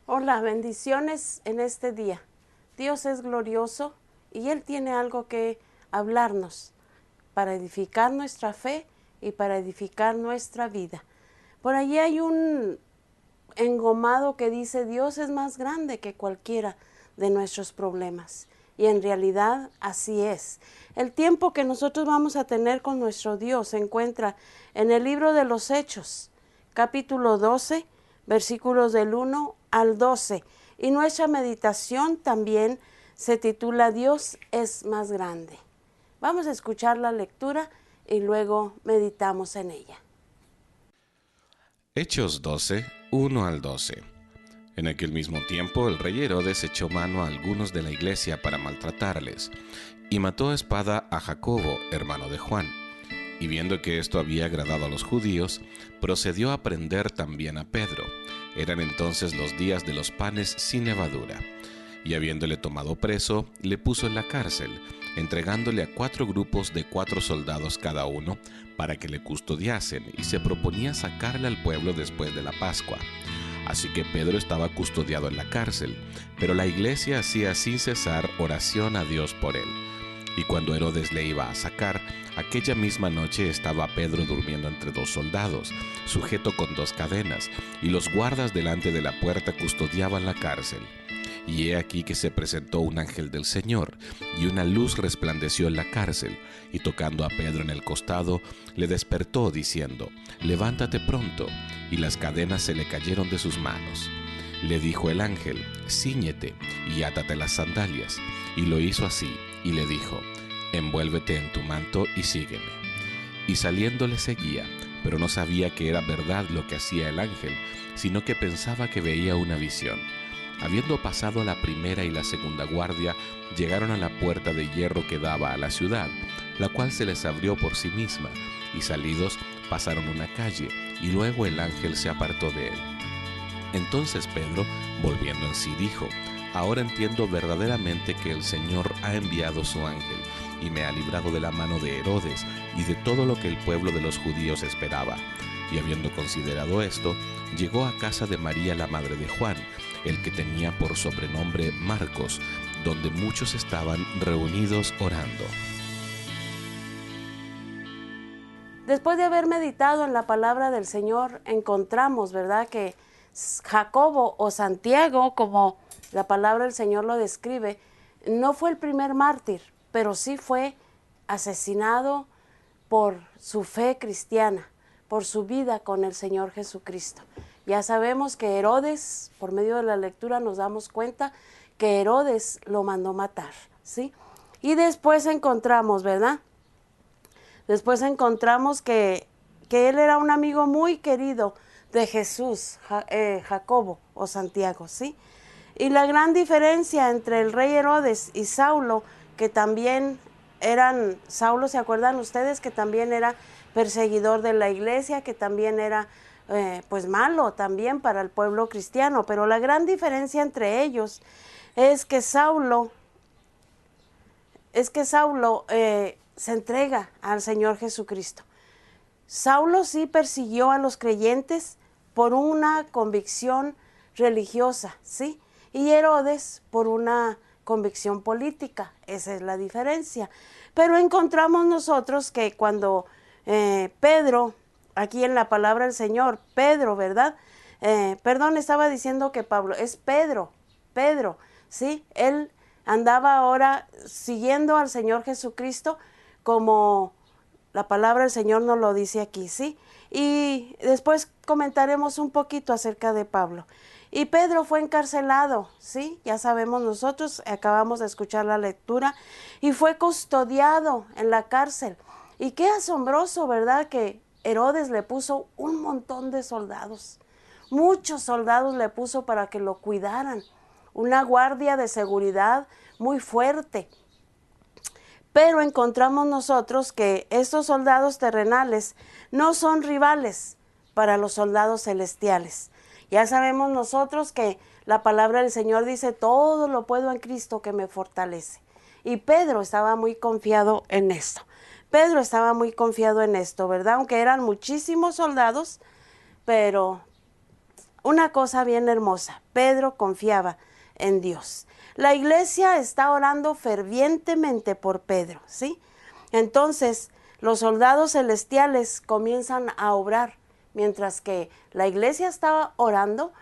Hola, bendiciones en este día. Dios es glorioso y Él tiene algo que hablarnos para edificar nuestra fe y para edificar nuestra vida. Por allí hay un engomado que dice: Dios es más grande que cualquiera de nuestros problemas. Y en realidad así es. El tiempo que nosotros vamos a tener con nuestro Dios se encuentra en el libro de los Hechos, capítulo 12, versículos del 1 al 12. Y nuestra meditación también se titula Dios es más grande. Vamos a escuchar la lectura y luego meditamos en ella. Hechos 12, 1 al 12. En aquel mismo tiempo el rey Herodes echó mano a algunos de la iglesia para maltratarles, y mató a espada a Jacobo, hermano de Juan. Y viendo que esto había agradado a los judíos, procedió a prender también a Pedro. Eran entonces los días de los panes sin levadura. Y habiéndole tomado preso, le puso en la cárcel, entregándole a 4 grupos de 4 soldados cada uno, para que le custodiasen, y se proponía sacarle al pueblo después de la Pascua. Así que Pedro estaba custodiado en la cárcel, pero la iglesia hacía sin cesar oración a Dios por él. Y cuando Herodes le iba a sacar, aquella misma noche estaba Pedro durmiendo entre 2 soldados, sujeto con 2 cadenas, y los guardas delante de la puerta custodiaban la cárcel. Y he aquí que se presentó un ángel del Señor, y una luz resplandeció en la cárcel, y tocando a Pedro en el costado, le despertó diciendo: «Levántate pronto», y las cadenas se le cayeron de sus manos. Le dijo el ángel: «Cíñete y átate las sandalias». Y lo hizo así, y le dijo: «Envuélvete en tu manto y sígueme». Y saliendo le seguía, pero no sabía que era verdad lo que hacía el ángel, sino que pensaba que veía una visión. Habiendo pasado la primera y la segunda guardia, llegaron a la puerta de hierro que daba a la ciudad, la cual se les abrió por sí misma, y salidos pasaron una calle, y luego el ángel se apartó de él. Entonces Pedro, volviendo en sí, dijo: «Ahora entiendo verdaderamente que el Señor ha enviado su ángel, y me ha librado de la mano de Herodes y de todo lo que el pueblo de los judíos esperaba». Y habiendo considerado esto, llegó a casa de María, la madre de Juan, el que tenía por sobrenombre Marcos, donde muchos estaban reunidos orando. Después de haber meditado en la palabra del Señor, encontramos, ¿verdad?, que Jacobo o Santiago, como la palabra del Señor lo describe, no fue el primer mártir, pero sí fue asesinado por su fe cristiana, por su vida con el Señor Jesucristo. Ya sabemos que Herodes, por medio de la lectura nos damos cuenta que Herodes lo mandó matar, ¿sí? Y después encontramos, ¿verdad? Después encontramos que él era un amigo muy querido de Jesús, Jacobo o Santiago, ¿sí? Y la gran diferencia entre el rey Herodes y Saulo, que también Saulo, ¿se acuerdan ustedes? Que también era perseguidor de la iglesia, que también era pues malo también para el pueblo cristiano, pero la gran diferencia entre ellos es que Saulo se entrega al Señor Jesucristo. Saulo sí persiguió a los creyentes por una convicción religiosa, ¿sí? Y Herodes por una convicción política. Esa es la diferencia. Pero encontramos nosotros que cuando Pedro, aquí en la palabra del Señor, Pedro, ¿verdad? Estaba diciendo que Pablo, es Pedro, ¿sí? Él andaba ahora siguiendo al Señor Jesucristo como la palabra del Señor nos lo dice aquí, ¿sí? Y después comentaremos un poquito acerca de Pablo. Y Pedro fue encarcelado, ¿sí? Ya sabemos nosotros, acabamos de escuchar la lectura, y fue custodiado en la cárcel. Y qué asombroso, ¿verdad? Que Herodes le puso un montón de soldados. Muchos soldados le puso para que lo cuidaran. Una guardia de seguridad muy fuerte. Pero encontramos nosotros que estos soldados terrenales no son rivales para los soldados celestiales. Ya sabemos nosotros que la palabra del Señor dice, todo lo puedo en Cristo que me fortalece. Y Pedro estaba muy confiado en esto. Pedro estaba muy confiado en esto, ¿verdad? Aunque eran muchísimos soldados, pero una cosa bien hermosa, Pedro confiaba en Dios. La iglesia está orando fervientemente por Pedro, ¿sí? Entonces, los soldados celestiales comienzan a obrar. Mientras que la iglesia estaba orando,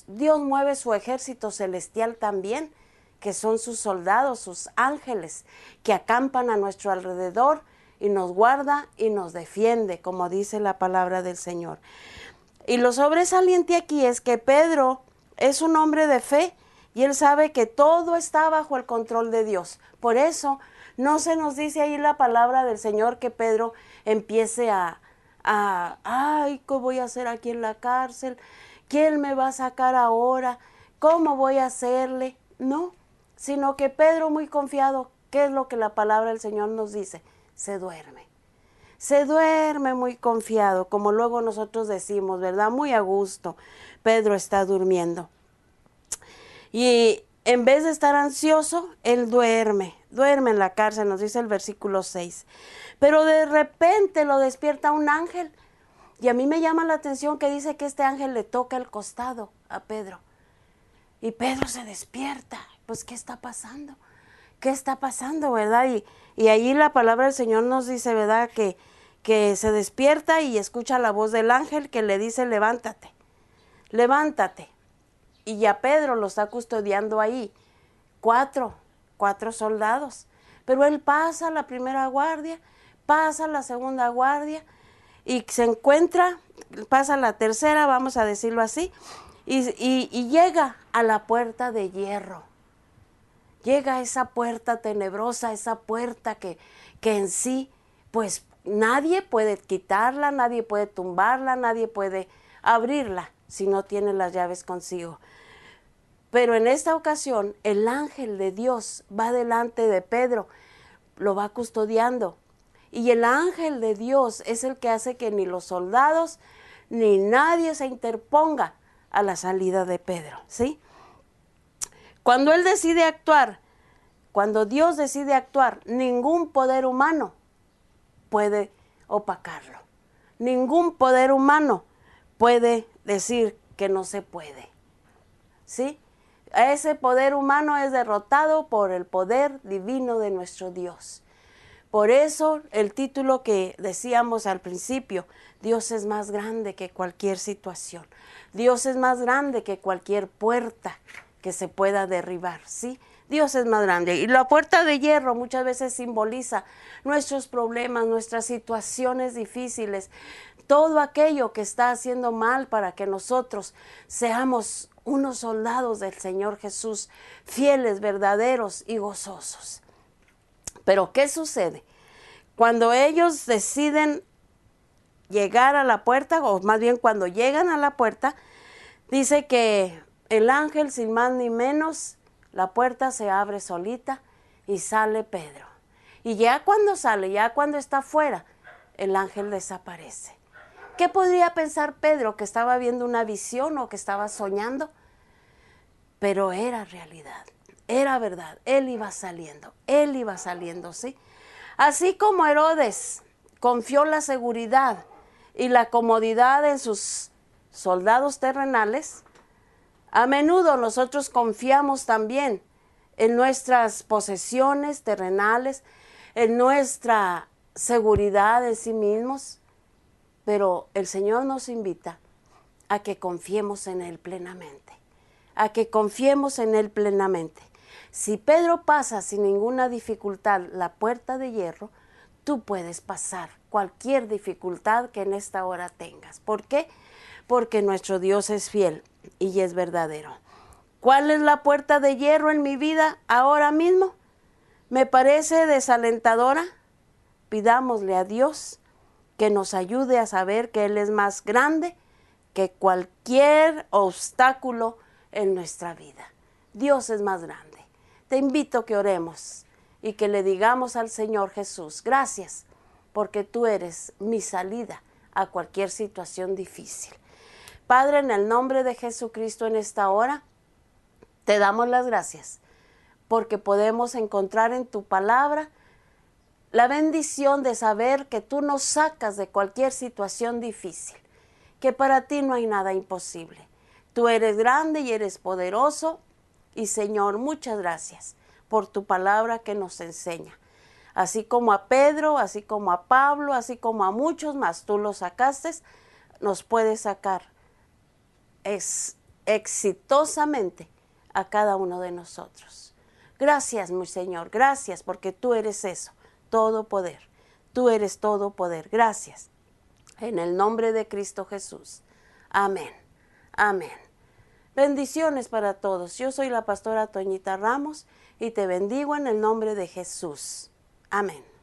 Dios mueve su ejército celestial también, que son sus soldados, sus ángeles, que acampan a nuestro alrededor y nos guarda y nos defiende, como dice la palabra del Señor. Y lo sobresaliente aquí es que Pedro es un hombre de fe y él sabe que todo está bajo el control de Dios. Por eso no se nos dice ahí la palabra del Señor que Pedro empiece ay, ¿qué voy a hacer aquí en la cárcel? ¿Quién me va a sacar ahora? ¿Cómo voy a hacerle? No, sino que Pedro muy confiado, ¿qué es lo que la palabra del Señor nos dice? Se duerme. Se duerme muy confiado, como luego nosotros decimos, ¿verdad? Muy a gusto. Pedro está durmiendo. Y en vez de estar ansioso, él duerme en la cárcel, nos dice el versículo 6. Pero de repente lo despierta un ángel. Y a mí me llama la atención que dice que este ángel le toca el costado a Pedro. Y Pedro se despierta. Pues, ¿qué está pasando? ¿Qué está pasando, verdad? Y ahí la palabra del Señor nos dice, ¿verdad? Que se despierta y escucha la voz del ángel que le dice, levántate, levántate. Y ya Pedro lo está custodiando ahí, cuatro soldados. Pero él pasa la primera guardia, pasa la segunda guardia y se encuentra, pasa la tercera, vamos a decirlo así, y llega a la puerta de hierro. Llega a esa puerta tenebrosa, esa puerta que en sí, pues nadie puede quitarla, nadie puede tumbarla, nadie puede abrirla si no tiene las llaves consigo. Pero en esta ocasión el ángel de Dios va delante de Pedro, lo va custodiando. Y el ángel de Dios es el que hace que ni los soldados ni nadie se interponga a la salida de Pedro, ¿sí? Cuando él decide actuar, cuando Dios decide actuar, ningún poder humano puede opacarlo. Ningún poder humano puede decir que no se puede, ¿sí? Ese poder humano es derrotado por el poder divino de nuestro Dios. Por eso el título que decíamos al principio, Dios es más grande que cualquier situación. Dios es más grande que cualquier puerta que se pueda derribar, ¿sí? Dios es más grande. Y la puerta de hierro muchas veces simboliza nuestros problemas, nuestras situaciones difíciles, todo aquello que está haciendo mal para que nosotros seamos unos soldados del Señor Jesús, fieles, verdaderos y gozosos. Pero ¿qué sucede? Cuando ellos deciden llegar a la puerta, o más bien cuando llegan a la puerta, dice que el ángel, sin más ni menos, la puerta se abre solita y sale Pedro. Y ya cuando sale, ya cuando está fuera, el ángel desaparece. ¿Qué podría pensar Pedro? ¿Que estaba viendo una visión o que estaba soñando? Pero era realidad, era verdad. Él iba saliendo, ¿sí? Así como Herodes confió la seguridad y la comodidad en sus soldados terrenales, a menudo nosotros confiamos también en nuestras posesiones terrenales, en nuestra seguridad en sí mismos, pero el Señor nos invita a que confiemos en Él plenamente, a que confiemos en Él plenamente. Si Pedro pasa sin ninguna dificultad la puerta de hierro, tú puedes pasar cualquier dificultad que en esta hora tengas. ¿Por qué? Porque nuestro Dios es fiel y es verdadero. ¿Cuál es la puerta de hierro en mi vida ahora mismo? ¿Me parece desalentadora? Pidámosle a Dios que nos ayude a saber que Él es más grande que cualquier obstáculo en nuestra vida. Dios es más grande. Te invito a que oremos y que le digamos al Señor Jesús, gracias, porque tú eres mi salida a cualquier situación difícil. Padre, en el nombre de Jesucristo en esta hora, te damos las gracias porque podemos encontrar en tu palabra la bendición de saber que tú nos sacas de cualquier situación difícil, que para ti no hay nada imposible. Tú eres grande y eres poderoso y Señor, muchas gracias por tu palabra que nos enseña. Así como a Pedro, así como a Pablo, así como a muchos más, tú los sacaste, nos puedes sacar exitosamente a cada uno de nosotros. Gracias, mi Señor, gracias porque tú eres eso, todo poder. Tú eres todo poder. Gracias. En el nombre de Cristo Jesús. Amén. Amén. Bendiciones para todos. Yo soy la pastora Toñita Ramos y te bendigo en el nombre de Jesús. Amén.